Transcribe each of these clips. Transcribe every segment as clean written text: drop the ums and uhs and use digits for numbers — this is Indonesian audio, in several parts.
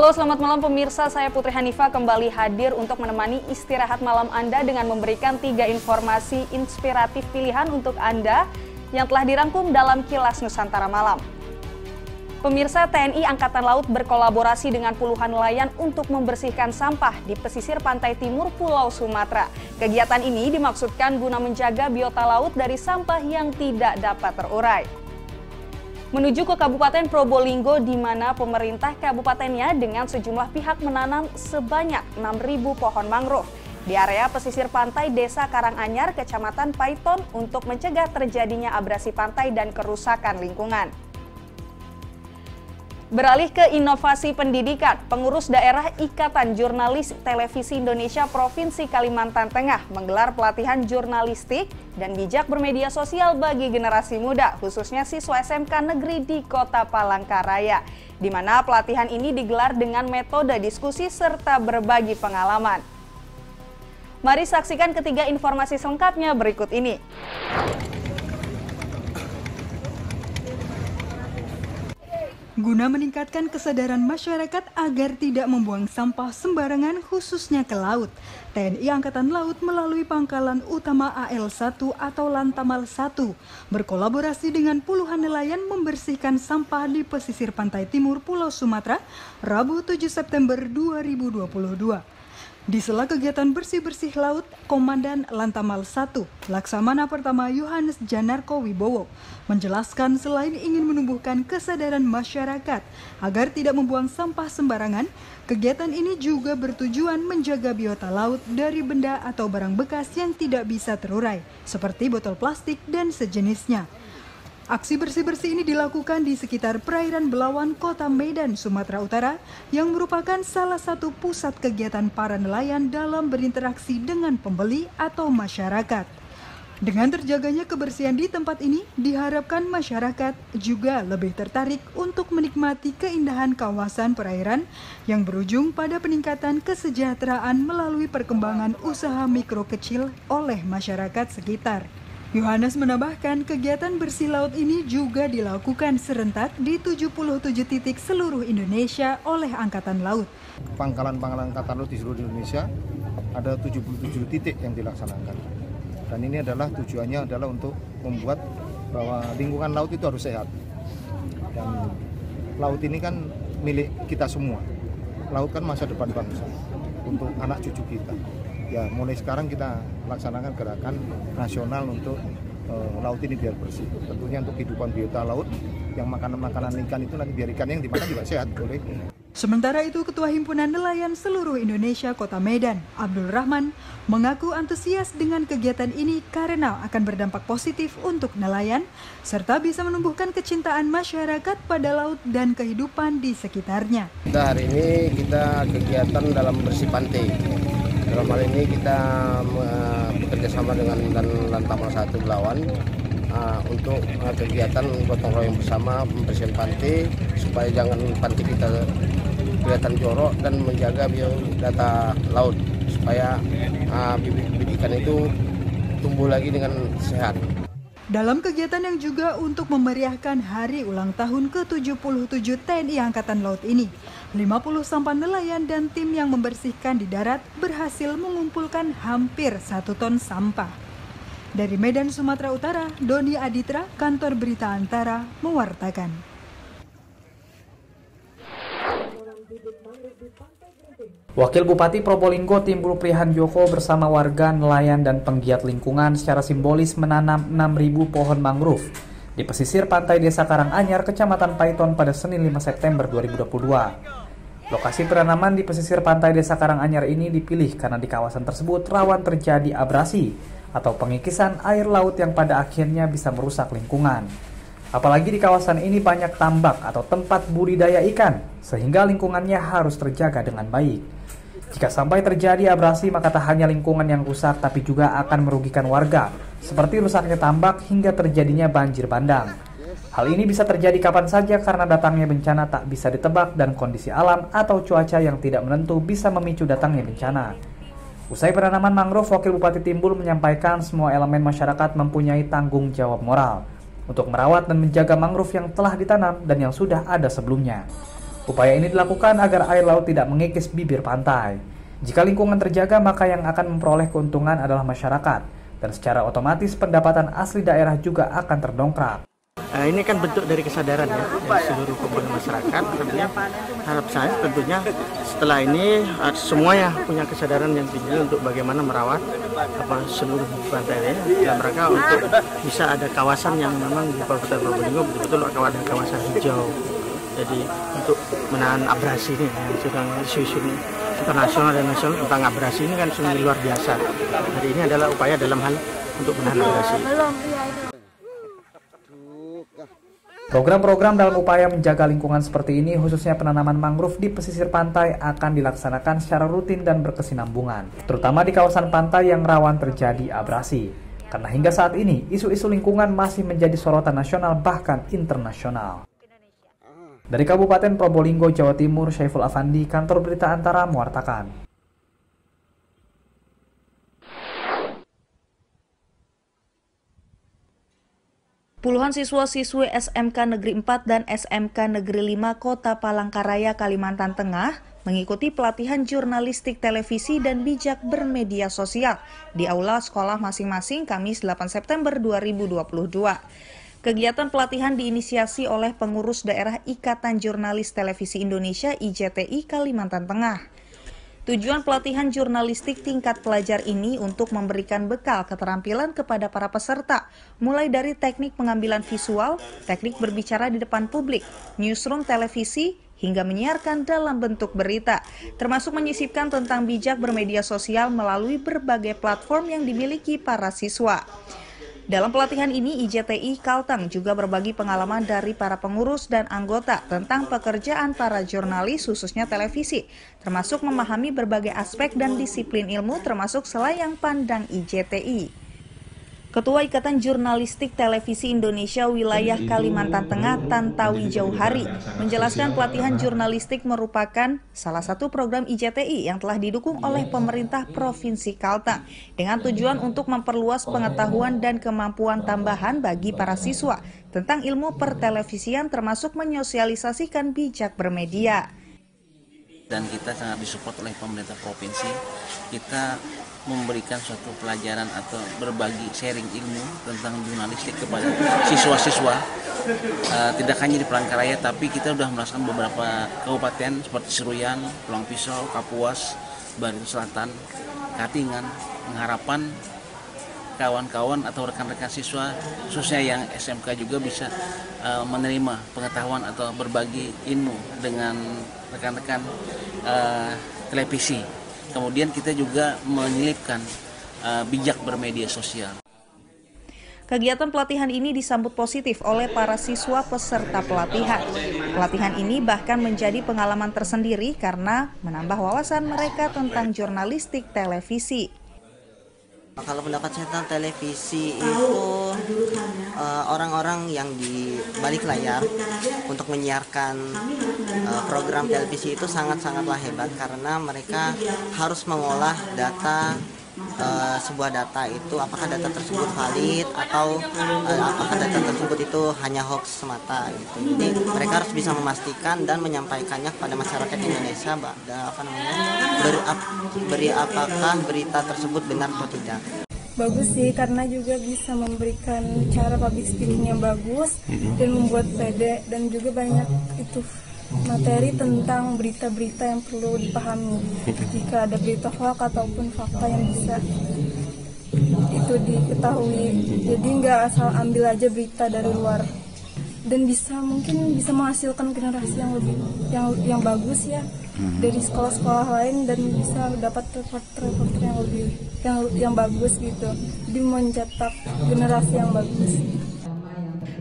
Halo, selamat malam pemirsa. Saya Putri Hanifah kembali hadir untuk menemani istirahat malam Anda dengan memberikan 3 informasi inspiratif pilihan untuk Anda yang telah dirangkum dalam Kilas Nusantara Malam. Pemirsa, TNI Angkatan Laut berkolaborasi dengan puluhan nelayan untuk membersihkan sampah di pesisir pantai timur Pulau Sumatera. Kegiatan ini dimaksudkan guna menjaga biota laut dari sampah yang tidak dapat terurai. Menuju ke Kabupaten Probolinggo, di mana pemerintah kabupatennya dengan sejumlah pihak menanam sebanyak 6.000 pohon mangrove di area pesisir pantai Desa Karanganyar, Kecamatan Paiton untuk mencegah terjadinya abrasi pantai dan kerusakan lingkungan. Beralih ke inovasi pendidikan, pengurus daerah Ikatan Jurnalis Televisi Indonesia Provinsi Kalimantan Tengah menggelar pelatihan jurnalistik dan bijak bermedia sosial bagi generasi muda, khususnya siswa SMK Negeri di Kota Palangkaraya, di mana pelatihan ini digelar dengan metode diskusi serta berbagi pengalaman. Mari saksikan ketiga informasi selengkapnya berikut ini. Guna meningkatkan kesadaran masyarakat agar tidak membuang sampah sembarangan khususnya ke laut, TNI Angkatan Laut melalui Pangkalan Utama AL1 atau Lantamal 1 berkolaborasi dengan puluhan nelayan membersihkan sampah di pesisir pantai timur Pulau Sumatera, Rabu 7 September 2022. Di sela kegiatan bersih-bersih laut, Komandan Lantamal 1, Laksamana Pertama Yohanes Janarko Wibowo, menjelaskan selain ingin menumbuhkan kesadaran masyarakat agar tidak membuang sampah sembarangan, kegiatan ini juga bertujuan menjaga biota laut dari benda atau barang bekas yang tidak bisa terurai, seperti botol plastik dan sejenisnya. Aksi bersih-bersih ini dilakukan di sekitar perairan Belawan, Kota Medan, Sumatera Utara, yang merupakan salah satu pusat kegiatan para nelayan dalam berinteraksi dengan pembeli atau masyarakat. Dengan terjaganya kebersihan di tempat ini, diharapkan masyarakat juga lebih tertarik untuk menikmati keindahan kawasan perairan yang berujung pada peningkatan kesejahteraan melalui perkembangan usaha mikro kecil oleh masyarakat sekitar. Yohanes menambahkan kegiatan bersih laut ini juga dilakukan serentak di 77 titik seluruh Indonesia oleh Angkatan Laut. Pangkalan-pangkalan Angkatan Laut di seluruh Indonesia ada 77 titik yang dilaksanakan. Dan ini adalah tujuannya adalah untuk membuat bahwa lingkungan laut itu harus sehat. Dan laut ini kan milik kita semua. Laut kan masa depan bangsa untuk anak cucu kita. Ya, mulai sekarang kita laksanakan gerakan nasional untuk laut ini biar bersih. Tentunya untuk kehidupan biota laut, yang makanan-makanan ikan itu nanti biar ikan yang dimakan juga sehat, boleh. Sementara itu, Ketua Himpunan Nelayan Seluruh Indonesia Kota Medan, Abdul Rahman, mengaku antusias dengan kegiatan ini karena akan berdampak positif untuk nelayan, serta bisa menumbuhkan kecintaan masyarakat pada laut dan kehidupan di sekitarnya. Hari ini kita kegiatan dalam bersih pantai. Dalam hal ini kita bekerja sama dengan Lantamal 1 Belawan untuk kegiatan gotong royong bersama membersihkan pantai supaya jangan pantai kita kelihatan jorok dan menjaga biodata laut supaya bibit ikan itu tumbuh lagi dengan sehat. Dalam kegiatan yang juga untuk memeriahkan hari ulang tahun ke-77 TNI Angkatan Laut ini, 50 sampan nelayan dan tim yang membersihkan di darat berhasil mengumpulkan hampir 1 ton sampah. Dari Medan, Sumatera Utara, Doni Aditra, Kantor Berita Antara, mewartakan. Wakil Bupati Probolinggo Timbul Prihanjoko bersama warga, nelayan, dan penggiat lingkungan secara simbolis menanam 6.000 pohon mangrove di pesisir pantai Desa Karanganyar, Kecamatan Paiton pada Senin 5 September 2022. Lokasi penanaman di pesisir pantai Desa Karanganyar ini dipilih karena di kawasan tersebut rawan terjadi abrasi atau pengikisan air laut yang pada akhirnya bisa merusak lingkungan. Apalagi di kawasan ini banyak tambak atau tempat budidaya ikan, sehingga lingkungannya harus terjaga dengan baik. Jika sampai terjadi abrasi, maka tak hanya lingkungan yang rusak, tapi juga akan merugikan warga, seperti rusaknya tambak hingga terjadinya banjir bandang. Hal ini bisa terjadi kapan saja karena datangnya bencana tak bisa ditebak dan kondisi alam atau cuaca yang tidak menentu bisa memicu datangnya bencana. Usai penanaman mangrove, Wakil Bupati Timbul menyampaikan semua elemen masyarakat mempunyai tanggung jawab moral untuk merawat dan menjaga mangrove yang telah ditanam dan yang sudah ada sebelumnya. Upaya ini dilakukan agar air laut tidak mengikis bibir pantai. Jika lingkungan terjaga, maka yang akan memperoleh keuntungan adalah masyarakat, dan secara otomatis pendapatan asli daerah juga akan terdongkrak. Ini kan bentuk dari kesadaran ya dari seluruh komponen masyarakat. Tentunya harap saya tentunya setelah ini semuanya punya kesadaran yang tinggi untuk bagaimana merawat seluruh pantai dan mereka untuk bisa ada kawasan yang memang di Kabupaten Probolinggo betul-betul ada kawasan hijau. Jadi untuk menahan abrasi ini yang sedang isu-isu internasional dan nasional tentang abrasi ini kan sungguh luar biasa. Jadi ini adalah upaya dalam hal untuk menahan abrasi. Program-program dalam upaya menjaga lingkungan seperti ini, khususnya penanaman mangrove di pesisir pantai, akan dilaksanakan secara rutin dan berkesinambungan, terutama di kawasan pantai yang rawan terjadi abrasi. Karena hingga saat ini, isu-isu lingkungan masih menjadi sorotan nasional bahkan internasional. Dari Kabupaten Probolinggo, Jawa Timur, Syaiful Afandi, Kantor Berita Antara mewartakan. Puluhan siswa-siswi SMK Negeri 4 dan SMK Negeri 5 Kota Palangkaraya, Kalimantan Tengah mengikuti pelatihan jurnalistik televisi dan bijak bermedia sosial di aula sekolah masing-masing Kamis 8 September 2022. Kegiatan pelatihan diinisiasi oleh pengurus daerah Ikatan Jurnalis Televisi Indonesia IJTI Kalimantan Tengah. Tujuan pelatihan jurnalistik tingkat pelajar ini untuk memberikan bekal keterampilan kepada para peserta, mulai dari teknik pengambilan visual, teknik berbicara di depan publik, newsroom televisi, hingga menyiarkan dalam bentuk berita, termasuk menyisipkan tentang bijak bermedia sosial melalui berbagai platform yang dimiliki para siswa. Dalam pelatihan ini, IJTI Kalteng juga berbagi pengalaman dari para pengurus dan anggota tentang pekerjaan para jurnalis khususnya televisi, termasuk memahami berbagai aspek dan disiplin ilmu termasuk selayang pandang IJTI. Ketua Ikatan Jurnalistik Televisi Indonesia Wilayah Kalimantan Tengah, Tantawi Jauhari, menjelaskan pelatihan jurnalistik merupakan salah satu program IJTI yang telah didukung oleh pemerintah Provinsi Kalteng dengan tujuan untuk memperluas pengetahuan dan kemampuan tambahan bagi para siswa tentang ilmu pertelevisian termasuk menyosialisasikan bijak bermedia. Dan kita sangat disupport oleh pemerintah provinsi. Kita memberikan suatu pelajaran atau berbagi sharing ilmu tentang jurnalistik kepada siswa-siswa. Tidak hanya di Palangkaraya, tapi kita sudah melaksanakan beberapa kabupaten seperti Seruyan, Pulang Pisau, Kapuas, Barito Selatan, Katingan. Harapan kawan-kawan atau rekan-rekan siswa, khususnya yang SMK juga bisa menerima pengetahuan atau berbagi ilmu dengan rekan-rekan televisi. Kemudian kita juga menyelipkan bijak bermedia sosial. Kegiatan pelatihan ini disambut positif oleh para siswa peserta pelatihan. Pelatihan ini bahkan menjadi pengalaman tersendiri karena menambah wawasan mereka tentang jurnalistik televisi. Kalau pendapat saya tentang televisi itu orang-orang yang di balik layar untuk menyiarkan program televisi itu sangat-sangatlah hebat karena mereka harus mengolah data, sebuah data itu apakah data tersebut valid atau apakah data tersebut itu hanya hoax semata gitu. Jadi mereka harus bisa memastikan dan menyampaikannya kepada masyarakat Indonesia apakah berita tersebut benar atau tidak. Bagus sih karena juga bisa memberikan cara public speaking yang bagus dan membuat pede dan juga banyak itu materi tentang berita-berita yang perlu dipahami jika ada berita hoax ataupun fakta yang bisa itu diketahui. Jadi nggak asal ambil aja berita dari luar dan mungkin bisa menghasilkan generasi yang lebih yang bagus ya dari sekolah-sekolah lain dan bisa dapat reporter yang bagus gitu. Jadi mencetak generasi yang bagus.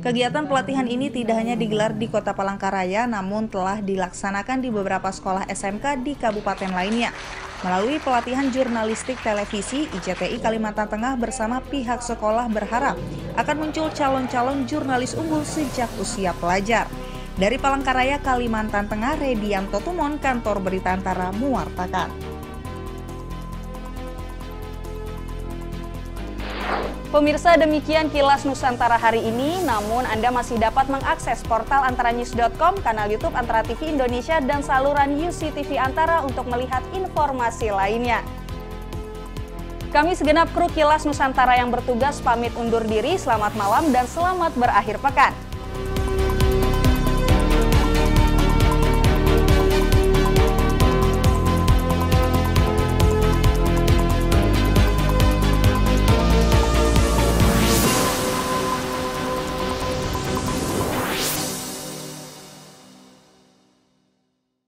Kegiatan pelatihan ini tidak hanya digelar di Kota Palangkaraya, namun telah dilaksanakan di beberapa sekolah SMK di kabupaten lainnya. Melalui pelatihan jurnalistik televisi, IJTI Kalimantan Tengah bersama pihak sekolah berharap akan muncul calon-calon jurnalis unggul sejak usia pelajar. Dari Palangkaraya, Kalimantan Tengah, Redianto Tumon, Kantor Berita Antara mewartakan. Pemirsa, demikian Kilas Nusantara hari ini, namun Anda masih dapat mengakses portal antaranews.com, kanal YouTube Antara TV Indonesia, dan saluran UCTV Antara untuk melihat informasi lainnya. Kami segenap kru Kilas Nusantara yang bertugas pamit undur diri, selamat malam dan selamat berakhir pekan.